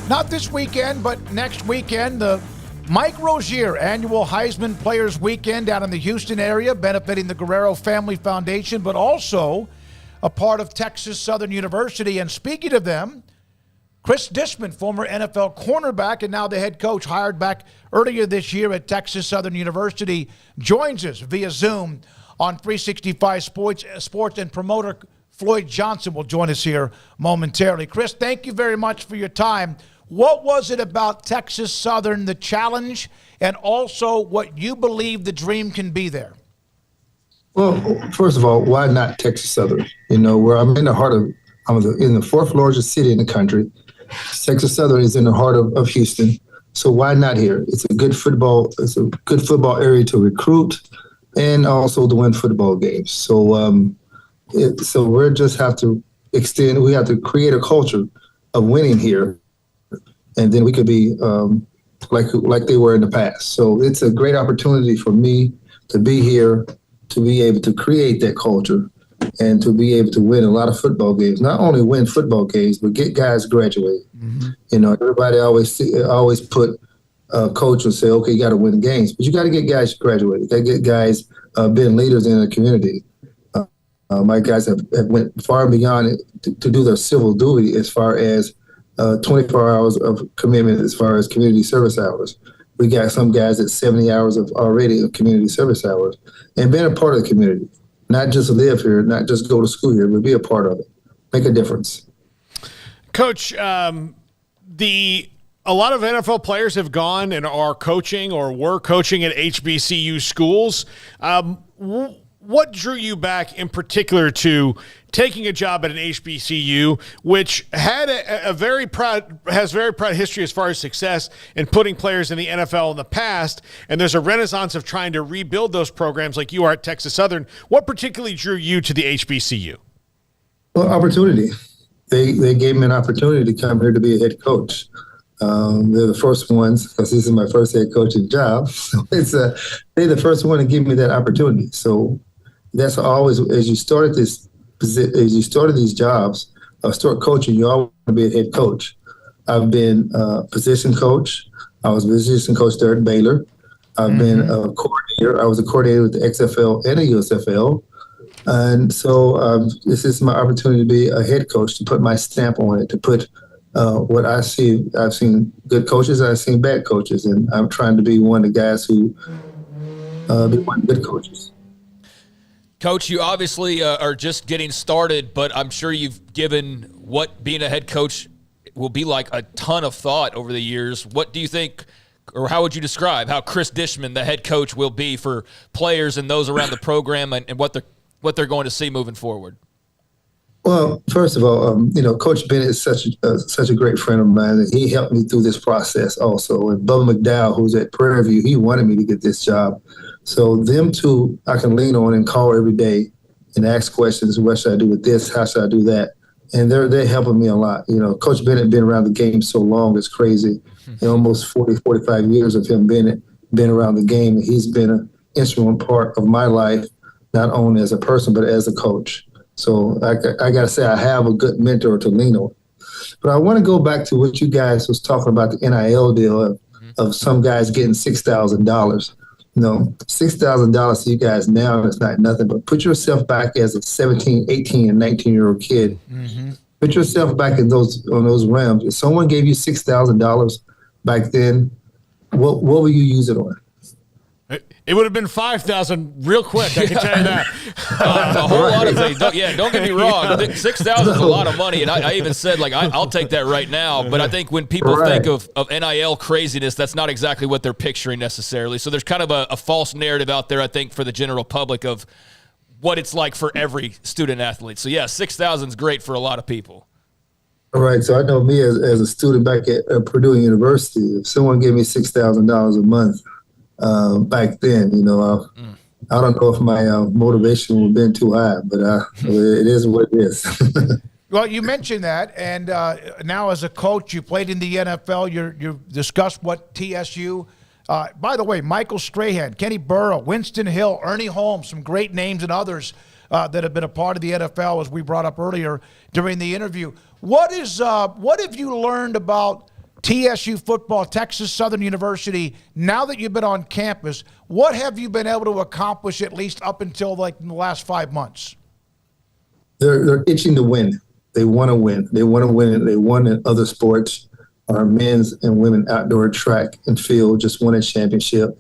Not this weekend, but next weekend, the Mike Rozier Annual Heisman Players Weekend down in the Houston area, benefiting the Guerrero Family Foundation, but also a part of Texas Southern University. And speaking of them, Cris Dishman, former NFL cornerback and now the head coach, hired back earlier this year at Texas Southern University, joins us via Zoom on 365 Sports, and promoter Floyd Johnson will join us here momentarily. Cris, thank you very much for your time. What was it about Texas Southern, the challenge, and also what you believe the dream can be there? Well, first of all, why not Texas Southern? You know, where I'm in the heart of, in the fourth largest city in the country. Texas Southern is in the heart of Houston. So why not here? It's a good football area to recruit and also to win football games. So so we just have to we have to create a culture of winning here. And then we could be like they were in the past. So it's a great opportunity for me to be here, to be able to create that culture, and to be able to win a lot of football games. Not only win football games, but get guys graduated. Mm-hmm. You know, everybody always put coach and say, okay, you got to win games, but you got to get guys graduated. You got to get guys being leaders in the community. My guys have went far beyond it to do their civil duty as far as 24 hours of commitment as far as community service hours. We got some guys at 70 hours of community service hours, and being a part of the community, not just live here, not just go to school here, but be a part of it, make a difference. Coach, a lot of NFL players have gone and are coaching or were coaching at HBCU schools. What drew you back in particular to taking a job at an HBCU, which had has very proud history as far as success in putting players in the NFL in the past, and there's a renaissance of trying to rebuild those programs like you are at Texas Southern. What particularly drew you to the HBCU? Well, opportunity. They gave me an opportunity to come here to be a head coach. They're the first ones, because this is my first head coaching job. So they're the first one to give me that opportunity. So that's always, as you started these jobs, start coaching, you always want to be a head coach. I've been a position coach. I was a position coach there at Baylor. I've been a coordinator. I was a coordinator with the XFL and the USFL. And so this is my opportunity to be a head coach, to put my stamp on it, to put what I see. I've seen good coaches, I've seen bad coaches, and I'm trying to be one of the guys who be one of the good coaches. Coach, you obviously are just getting started, but I'm sure you've given what being a head coach will be like a ton of thought over the years. What do you think, or how would you describe how Cris Dishman, the head coach, will be for players and those around the program, and what they're going to see moving forward? Well, first of all, Coach Bennett is such a great friend of mine, and he helped me through this process also. And Bubba McLeod, who's at Prairie View, he wanted me to get this job. So them two, I can lean on and call every day and ask questions. What should I do with this? How should I do that? And they're helping me a lot. You know, Coach Bennett been around the game so long, it's crazy. Almost 40, 45 years of him been around the game. And he's been an instrumental part of my life, not only as a person, but as a coach. So I got to say, I have a good mentor to lean on. But I want to go back to what you guys was talking about, the NIL deal of some guys getting $6,000. You know, $6,000 to you guys now is not nothing, but put yourself back as a 17, 18, and 19-year-old kid. Mm-hmm. Put yourself back on those realms. If someone gave you $6,000 back then, what will you use it on? It would have been $5,000 real quick. I can tell you that. A whole lot of things. Don't get me wrong. $6,000 is a lot of money, and I even said I'll take that right now. But I think when people think of NIL craziness, that's not exactly what they're picturing necessarily. So there's kind of a false narrative out there, I think, for the general public of what it's like for every student athlete. So yeah, $6,000 is great for a lot of people. All right. So I know me as a student back at Purdue University, if someone gave me $6,000 a month. Back then, I don't know if my motivation would have been too high, but it is what it is. Well, you mentioned that, and now as a coach, you played in the NFL. You discussed what TSU. By the way, Michael Strahan, Kenny Burrow, Winston Hill, Ernie Holmes, some great names, and others that have been a part of the NFL, as we brought up earlier during the interview. What have you learned about TSU football, Texas Southern University, now that you've been on campus, what have you been able to accomplish at least up until like in the last 5 months? They're itching to win. They want to win. They want to win. They won in other sports. Our men's and women outdoor track and field just won a championship.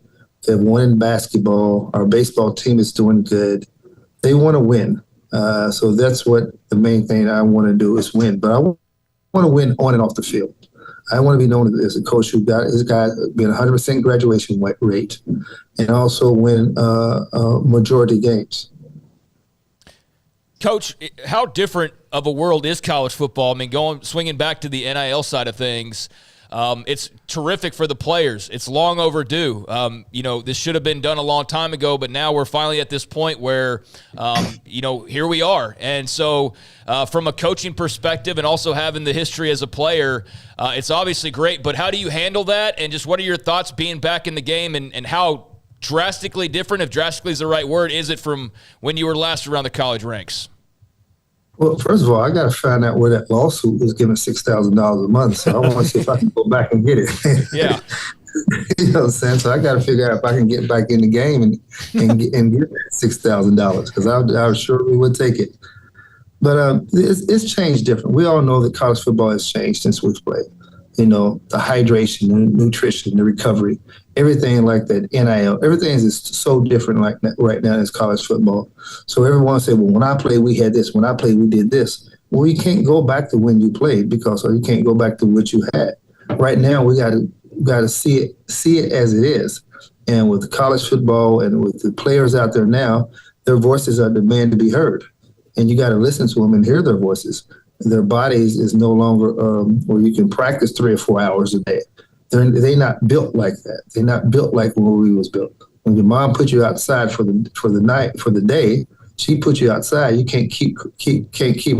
They've won in basketball. Our baseball team is doing good. They want to win. So that's what the main thing I want to do is win. But I want to win on and off the field. I want to be known as a coach who got his guy being 100% graduation rate and also win majority games. Coach, how different of a world is college football? I mean, swinging back to the NIL side of things, it's terrific for the players. It's long overdue. This should have been done a long time ago, but now we're finally at this point where, here we are. And so from a coaching perspective and also having the history as a player, it's obviously great. But how do you handle that? And just what are your thoughts being back in the game and how drastically different, if drastically is the right word, is it from when you were last around the college ranks? Well, first of all, I got to find out where that lawsuit was giving $6,000 a month. So I want to see if I can go back and get it. Yeah. You know what I'm saying? So I got to figure out if I can get back in the game and get that $6,000 because I surely would take it. But it's changed different. We all know that college football has changed since we've played. The hydration, the nutrition, the recovery, everything like that, NIL, everything is so different like that right now as college football. So everyone say, well, when I played, we had this. When I played, we did this. Well, you can't go back to when you played or you can't go back to what you had. Right now, we got to see it as it is. And with college football and with the players out there now, their voices are demand to be heard. And you got to listen to them and hear their voices. Their bodies is no longer where you can practice 3 or 4 hours a day. They're not built like that. They're not built like when we was built. When your mom put you outside for the day, she put you outside. You can't keep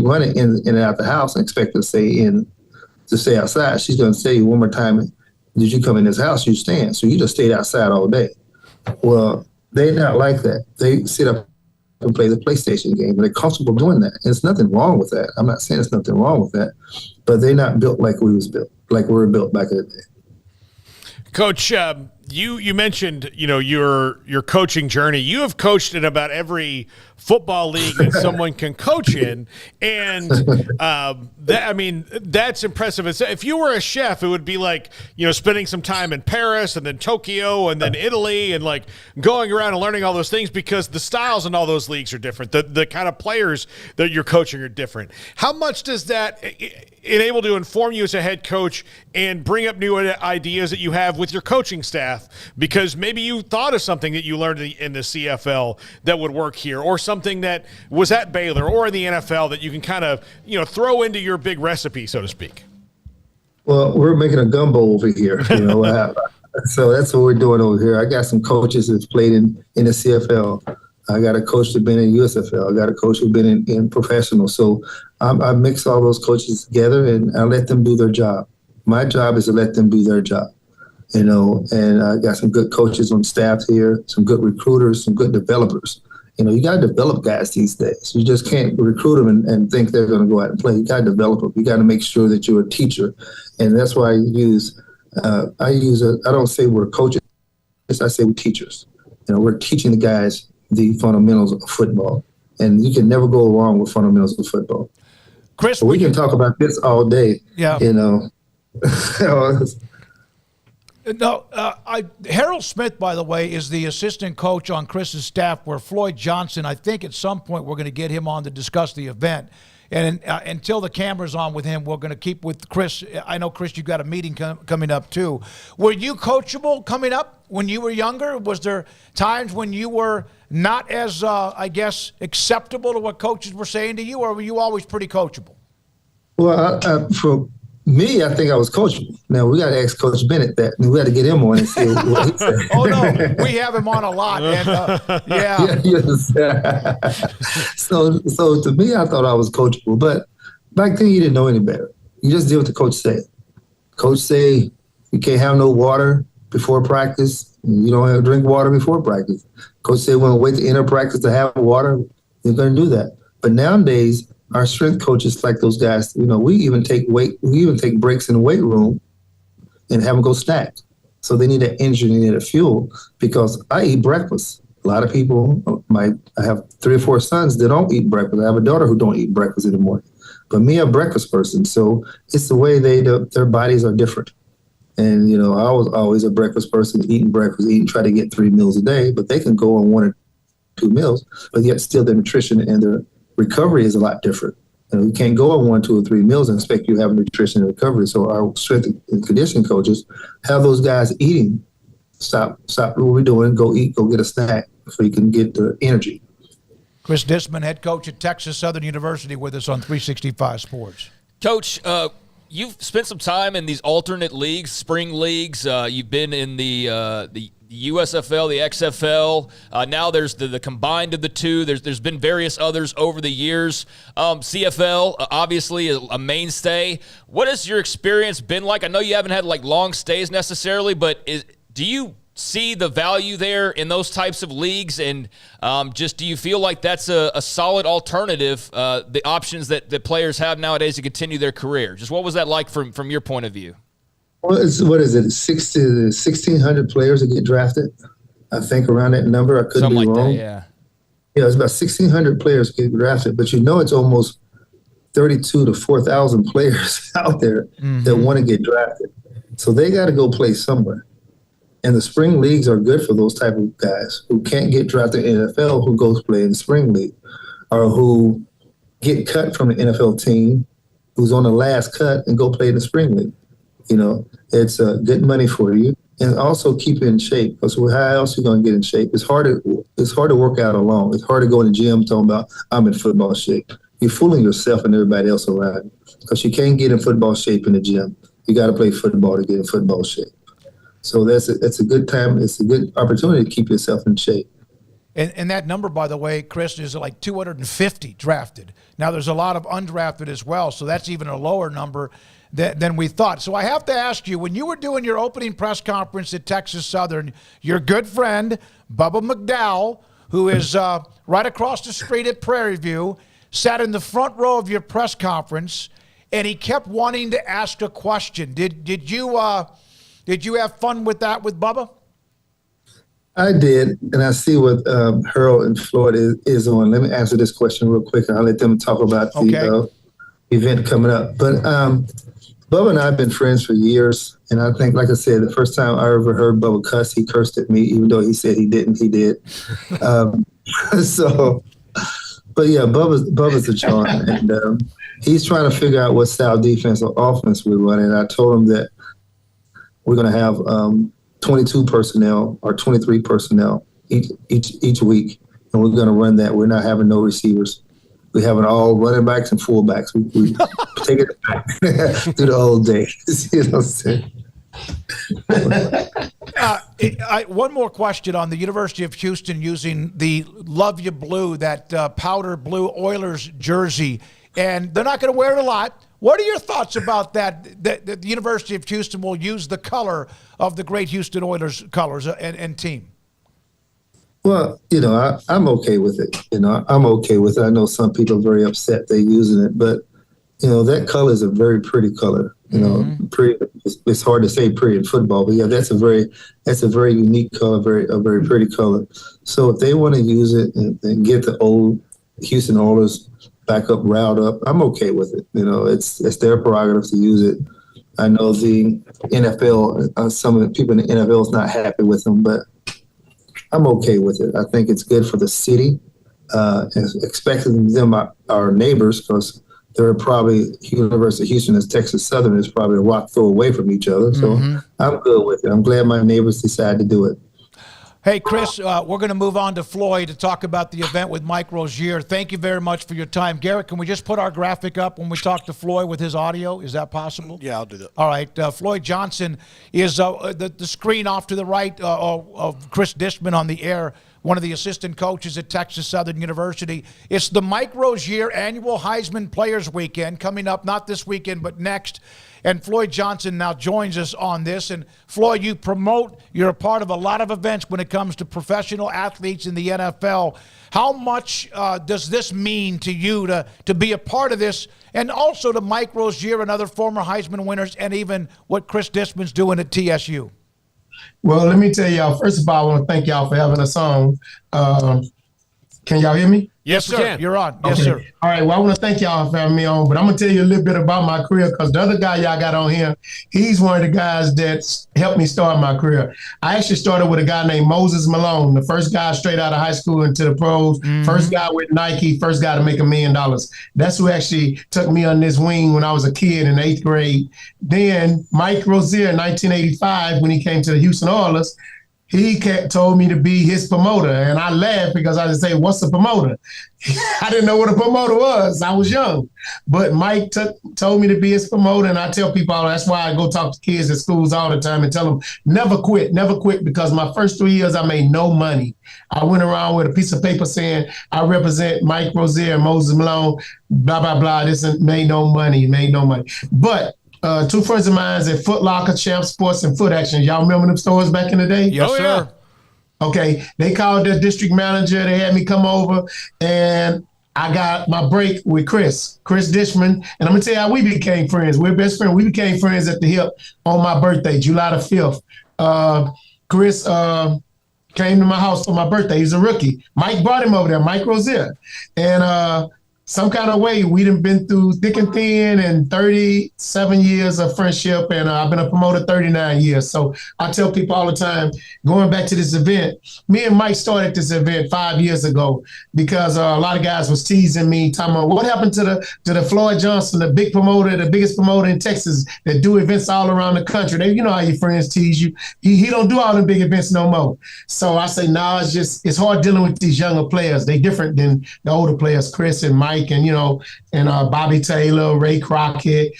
running in and out the house and expect to stay outside. She's going to say you one more time, did you come in this house? You stand. So you just stayed outside all day. Well, they're not like that. They sit up and play the PlayStation game, and they're comfortable doing that. And there's nothing wrong with that. I'm not saying there's nothing wrong with that, but they're not built like we were built back in the day. Coach, you mentioned your coaching journey. You have coached in about every football league that someone can coach in, and that's impressive. If you were a chef, it would be like spending some time in Paris and then Tokyo and then Italy and like going around and learning all those things because the styles in all those leagues are different. The kind of players that you're coaching are different. How much does that enable to inform you as a head coach and bring up new ideas that you have with your coaching staff? Because maybe you thought of something that you learned in the CFL that would work here, or something that was at Baylor or in the NFL that you can kind of throw into your big recipe, so to speak. Well, we're making a gumbo over here, so that's what we're doing over here. I got some coaches that's played in the CFL. I got a coach that's been in USFL. I got a coach who's been in professional. So I mix all those coaches together and I let them do their job. My job is to let them do their job. And I got some good coaches on staff here, some good recruiters, some good developers. You got to develop guys these days. You just can't recruit them and think they're going to go out and play. You got to develop them. You got to make sure that you're a teacher. And that's why I don't say we're coaches. I say we're teachers. We're teaching the guys the fundamentals of football. And you can never go wrong with fundamentals of football. Chris, we can talk about this all day. Yeah. No, Harold Smith, by the way, is the assistant coach on Chris's staff, where Floyd Johnson, I think at some point we're going to get him on to discuss the event. And until the camera's on with him, we're going to keep with Chris. I know, Chris, you've got a meeting coming up, too. Were you coachable coming up when you were younger? Was there times when you were not as, acceptable to what coaches were saying to you, or were you always pretty coachable? Well, for me, I think I was coachable. Now, we got to ask Coach Bennett that. We got to get him on and see what he said. Oh, no. We have him on a lot. And, yeah. Yes. So to me, I thought I was coachable. But back then, you didn't know any better. You just did what the coach said. Coach say you can't have no water before practice. You don't have to drink water before practice. Coach said we're going to wait to enter practice to have water. You're going to do that. But nowadays, our strength coaches, like those guys, we even take breaks in the weight room and have them go snack. So they need that energy, they need that fuel, because I eat breakfast. A lot of people I have 3 or 4 sons that don't eat breakfast. I have a daughter who don't eat breakfast in the morning. But me, I'm a breakfast person. So it's the way their bodies are different. And, I was always a breakfast person, try to get 3 meals a day, but they can go on 1 or 2 meals, but yet still their nutrition and their recovery is a lot different. You can't go on 1, 2, or 3 meals and expect you to have nutrition and recovery. So our strength and conditioning coaches have those guys eating. Stop what we're doing, go eat, go get a snack so you can get the energy. Cris Dishman, head coach at Texas Southern University, with us on 365 Sports. Coach, you've spent some time in these alternate leagues, spring leagues. You've been in the USFL, the XFL. Now there's the combined of the two. There's been various others over the years. CFL, obviously, a mainstay. What has your experience been like? I know you haven't had long stays necessarily, but do you see the value there in those types of leagues? And just do you feel like that's a solid alternative, the options that players have nowadays to continue their career? Just what was that like from your point of view? Well, what is it, 1,600 players that get drafted? I think around that number. I could Something be like wrong. that, yeah. Yeah, it's about 1,600 players get drafted, but it's almost 32 to 4,000 players out there that want to get drafted. So they got to go play somewhere. And the spring leagues are good for those type of guys who can't get drafted in the NFL, who goes play in the spring league, or who get cut from the NFL team, who's on the last cut and go play in the spring league. It's good money for you, and also keep you in shape. Because how else are you going to get in shape? It's hard to work out alone. It's hard to go in the gym talking about I'm in football shape. You're fooling yourself and everybody else around you, because you can't get in football shape in the gym. You got to play football to get in football shape. So that's a good time. It's a good opportunity to keep yourself in shape. And that number, by the way, Chris, is like 250 drafted. Now, there's a lot of undrafted as well, so that's even a lower number than we thought. So I have to ask you, when you were doing your opening press conference at Texas Southern, your good friend, Bubba McLeod, who is right across the street at Prairie View, sat in the front row of your press conference, and he kept wanting to ask a question. Did you have fun with that with Bubba? I did, and I see what Harold and Floyd is on. Let me answer this question real quick, and I'll let them talk about the event coming up. But Bubba and I have been friends for years, and I think, like I said, the first time I ever heard Bubba cuss, he cursed at me, even though he said he didn't. He did. But yeah, Bubba's a charm, and he's trying to figure out what style defense or offense we run. And I told him that we're going to have 22 personnel or 23 personnel each week, and we're going to run that. We're not having no receivers. We having all running backs and fullbacks. We take it back through the whole day. You know what I'm saying? One more question on the University of Houston using the Love You Blue, that powder blue Oilers jersey, and they're not going to wear it a lot. What are your thoughts about that the University of Houston will use the color of the great Houston Oilers colors and team? Well, I'm okay with it. I'm okay with it. I know some people are very upset they're using it, but, that color is a very pretty color. Pretty. It's hard to say pretty in football, but yeah, that's a very unique color, a very pretty color. So if they want to use it and get the old Houston Oilers back up, riled up, I'm okay with it. It's their prerogative to use it. I know the NFL, some of the people in the NFL is not happy with them, but I'm okay with it. I think it's good for the city, expecting them, our neighbors, because they're probably University of Houston and Texas Southern is probably a rock throw away from each other. So I'm good with it. I'm glad my neighbors decided to do it. Hey, Chris, we're going to move on to Floyd to talk about the event with Mike Rozier. Thank you very much for your time. Garrett, can we just put our graphic up when we talk to Floyd with his audio? Is that possible? Yeah, I'll do that. All right. Floyd Johnson is the screen off to the right of Cris Dishman on the air one of the assistant coaches at Texas Southern University. It's the Mike Rozier Annual Heisman Players Weekend coming up, not this weekend, but next. And Floyd Johnson now joins us on this. And Floyd, you're a part of a lot of events when it comes to professional athletes in the NFL. How much does this mean to you to be a part of this, and also to Mike Rozier and other former Heisman winners, and even what Cris Dishman's doing at TSU? Well, let me tell y'all, first of all, I want to thank y'all for having us on. Can y'all hear me? Yes, sir. You're on. Yes, okay. Sir. All right. Well, I want to thank y'all for having me on, but I'm going to tell you a little bit about my career, because the other guy y'all got on here, he's one of the guys that helped me start my career. I actually started with a guy named Moses Malone, the first guy straight out of high school into the pros, first guy with Nike, first guy to make $1 million. That's who actually took me on this wing when I was a kid in 8th grade. Then Mike Rozier in 1985, when he came to the Houston Oilers, he told me to be his promoter, and I laughed because I just say, "What's a promoter?" I didn't know what a promoter was. I was young, but Mike told me to be his promoter, and I tell people that's why I go talk to kids at schools all the time and tell them never quit, because my first 3 years I made no money. I went around with a piece of paper saying I represent Mike Rozier and Moses Malone, blah blah blah. This made no money, but. Two friends of mine at Foot Locker, Champ Sports, and Foot Action. Y'all remember them stores back in the day? Yes, sir. Okay. They called their district manager. They had me come over, and I got my break with Cris Dishman. And I'm going to tell you how we became friends. We're best friends. We became friends at the hip on my birthday, July the 5th. Cris came to my house for my birthday. He's a rookie. Mike brought him over there, Mike Rozier. And some kind of way, we done been through thick and thin and 37 years of friendship, and I've been a promoter 39 years. So I tell people all the time, going back to this event, me and Mike started this event 5 years ago because a lot of guys was teasing me, talking about what happened to the Floyd Johnson, the big promoter, the biggest promoter in Texas that do events all around the country. You know how your friends tease you. He don't do all the big events no more. So I say, no, it's hard dealing with these younger players. They different than the older players, Cris and Mike. And Bobby Taylor, Ray Crockett,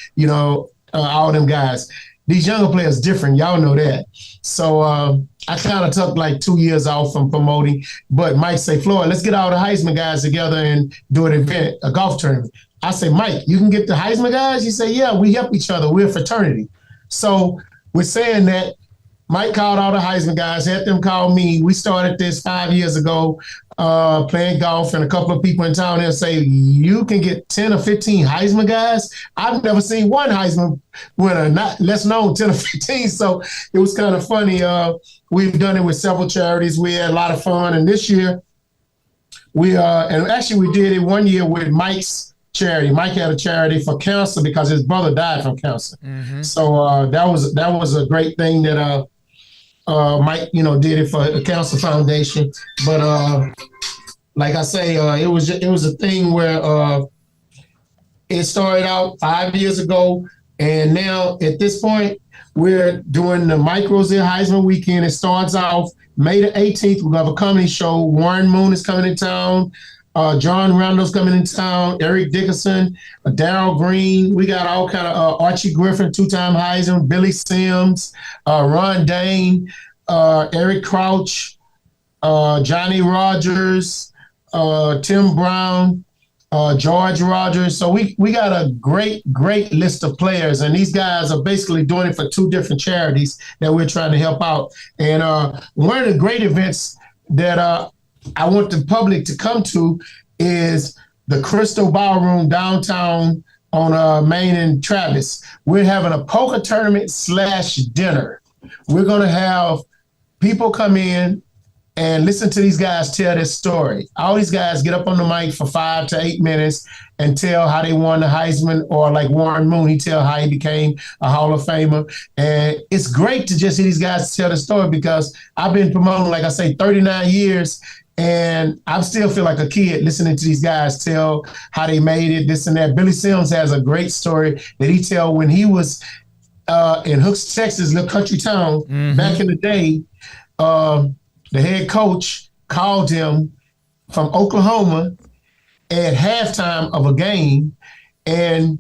all them guys. These younger players different. Y'all know that. So I kind of took like 2 years off from promoting. But Mike say, Floyd, let's get all the Heisman guys together and do an event, a golf tournament. I say, Mike, you can get the Heisman guys? He say, yeah, we help each other. We're a fraternity. So we're saying that Mike called all the Heisman guys, had them call me. We started this 5 years ago, playing golf, and a couple of people in town there say, you can get 10 or 15 Heisman guys. I've never seen one Heisman winner, not less known 10 or 15. So it was kind of funny. We've done it with several charities. We had a lot of fun. And this year, we did it one year with Mike's charity. Mike had a charity for cancer because his brother died from cancer. Mm-hmm. So that was a great thing that Mike, did it for the Cancer Foundation. But like I say, it was a thing where it started out 5 years ago, and now at this point, we're doing the Mike Rozier Heisman weekend. It starts off May the 18th. We're gonna have a comedy show. Warren Moon is coming in town. John Randall's coming in town. Eric Dickerson, Darryl Green. We got all kind of Archie Griffin, two-time Heisman, Billy Sims, Ron Dane, Eric Crouch, Johnny Rogers, Tim Brown, George Rogers. So we got a great list of players, and these guys are basically doing it for two different charities that we're trying to help out. And one of the great events that I want the public to come to is the Crystal Ballroom downtown on Main and Travis. We're having a poker tournament / dinner. We're going to have people come in and listen to these guys tell their story. All these guys get up on the mic for 5 to 8 minutes and tell how they won the Heisman, or like Warren Moon, he tell how he became a Hall of Famer. And it's great to just hear these guys tell the story, because I've been promoting, like I say, 39 years, and I still feel like a kid listening to these guys tell how they made it, this and that. Billy Sims has a great story that he tell when he was in Hooks, Texas, little country town, back in the day. The head coach called him from Oklahoma at halftime of a game and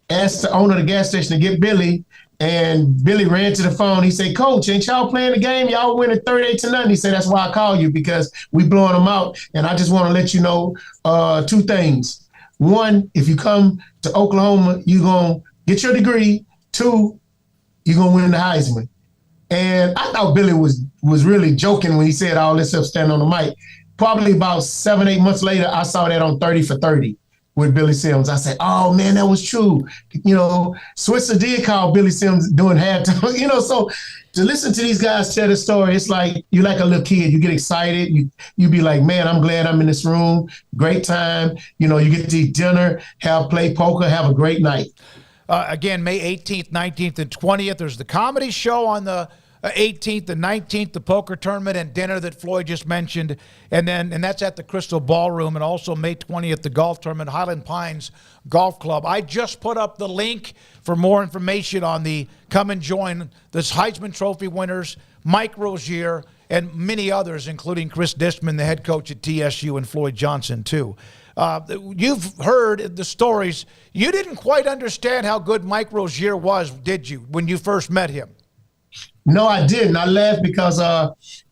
asked the owner of the gas station to get Billy And Billy ran to the phone. He said, Coach, ain't y'all playing the game? Y'all winning 38-0. He said, that's why I call you, because we blowing them out. And I just want to let you know two things. One, if you come to Oklahoma, you're going to get your degree. Two, you're going to win the Heisman. And I thought Billy was really joking when he said all this stuff standing on the mic. Probably about 7-8 months later, I saw that on 30 for 30 with Billy Sims. I said, oh, man, that was true. You know, Switzer did call Billy Sims doing halftime. You know, so to listen to these guys tell the story, it's like you're like a little kid. You get excited. You be like, man, I'm glad I'm in this room. Great time. You know, you get to eat dinner, play poker, have a great night. Again, May 18th, 19th, and 20th. There's the comedy show on the 18th and 19th, the poker tournament and dinner that Floyd just mentioned. And that's at the Crystal Ballroom. And also May 20th, the golf tournament, Highland Pines Golf Club. I just put up the link for more information on the come and join this Heisman Trophy winners, Mike Rozier, and many others, including Cris Dishman, the head coach at TSU, and Floyd Johnson, too. You've heard the stories. You didn't quite understand how good Mike Rozier was, did you, when you first met him? No, I didn't. I laughed because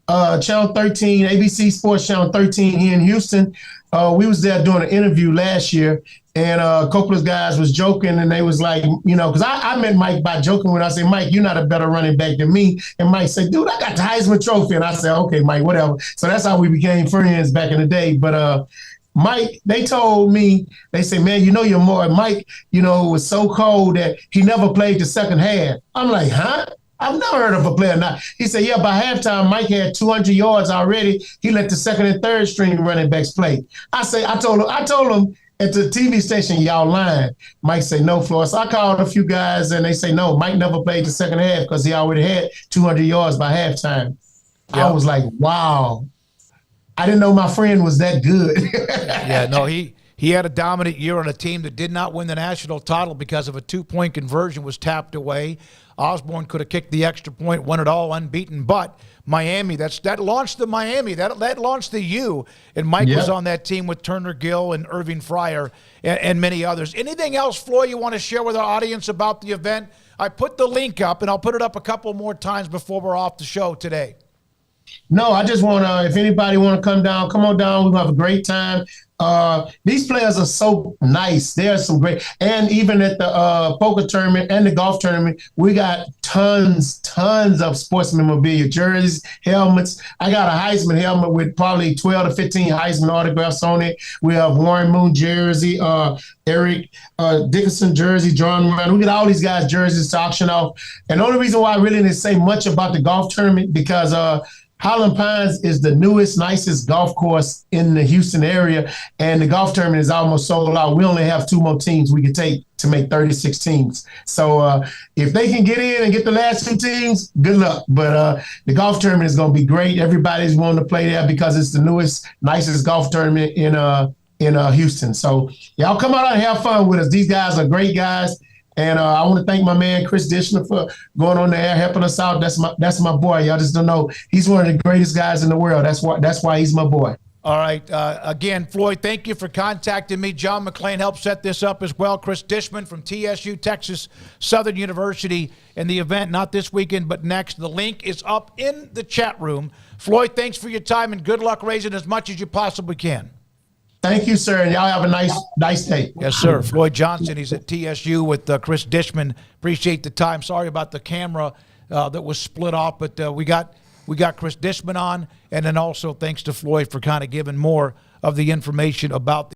Channel 13, ABC Sports Channel 13 here in Houston, we was there doing an interview last year, and Coachable guys was joking, and they was like, you know, because I met Mike by joking when I said, Mike, you're not a better running back than me. And Mike said, dude, I got the Heisman Trophy. And I said, okay, Mike, whatever. So that's how we became friends back in the day. But Mike, they told me, they said, man, you know, you're more. Mike, you know, was so cold that he never played the second half. I'm like, huh? I've never heard of a player not. He said, yeah, by halftime, Mike had 200 yards already. He let the second and third string running backs play. I told him at the TV station, y'all lying. Mike said, no, Floyd. So I called a few guys, and they say, no, Mike never played the second half because he already had 200 yards by halftime. Yep. I was like, wow. I didn't know my friend was that good. Yeah, no, he had a dominant year on a team that did not win the national title because of a 2-point conversion was tapped away. Osborne could have kicked the extra point, won it all unbeaten. But Miami, that launched the Miami. That launched the U. And Mike was on that team with Turner Gill and Irving Fryer and many others. Anything else, Floyd, you want to share with our audience about the event? I put the link up, and I'll put it up a couple more times before we're off the show today. No, I just want to, if anybody want to come down, come on down. We'll have a great time. These players are so nice. There's some great, and even at the poker tournament and the golf tournament, we got tons of sports memorabilia, jerseys, helmets. I got a Heisman helmet with probably 12 to 15 Heisman autographs on it. We have Warren Moon jersey, Eric Dickerson jersey, John Ryan. We got all these guys' jerseys to auction off. And the only reason why I really didn't say much about the golf tournament because Highland Pines is the newest, nicest golf course in the Houston area, and the golf tournament is almost sold out. We only have 2 more teams we can take to make 36 teams. So if they can get in and get the last 2 teams, good luck. But the golf tournament is going to be great. Everybody's wanting to play there because it's the newest, nicest golf tournament in Houston. So y'all come out and have fun with us. These guys are great guys. And I want to thank my man, Cris Dishman, for going on there, helping us out. That's my boy. Y'all just don't know. He's one of the greatest guys in the world. That's why he's my boy. All right. Again, Floyd, thank you for contacting me. John McClain helped set this up as well. Cris Dishman from TSU, Texas Southern University, and the event, not this weekend, but next. The link is up in the chat room. Floyd, thanks for your time, and good luck raising as much as you possibly can. Thank you, sir, and y'all have a nice day. Yes, sir. Floyd Johnson, he's at TSU with Cris Dishman. Appreciate the time. Sorry about the camera that was split off, but we got Cris Dishman on, and then also thanks to Floyd for kind of giving more of the information about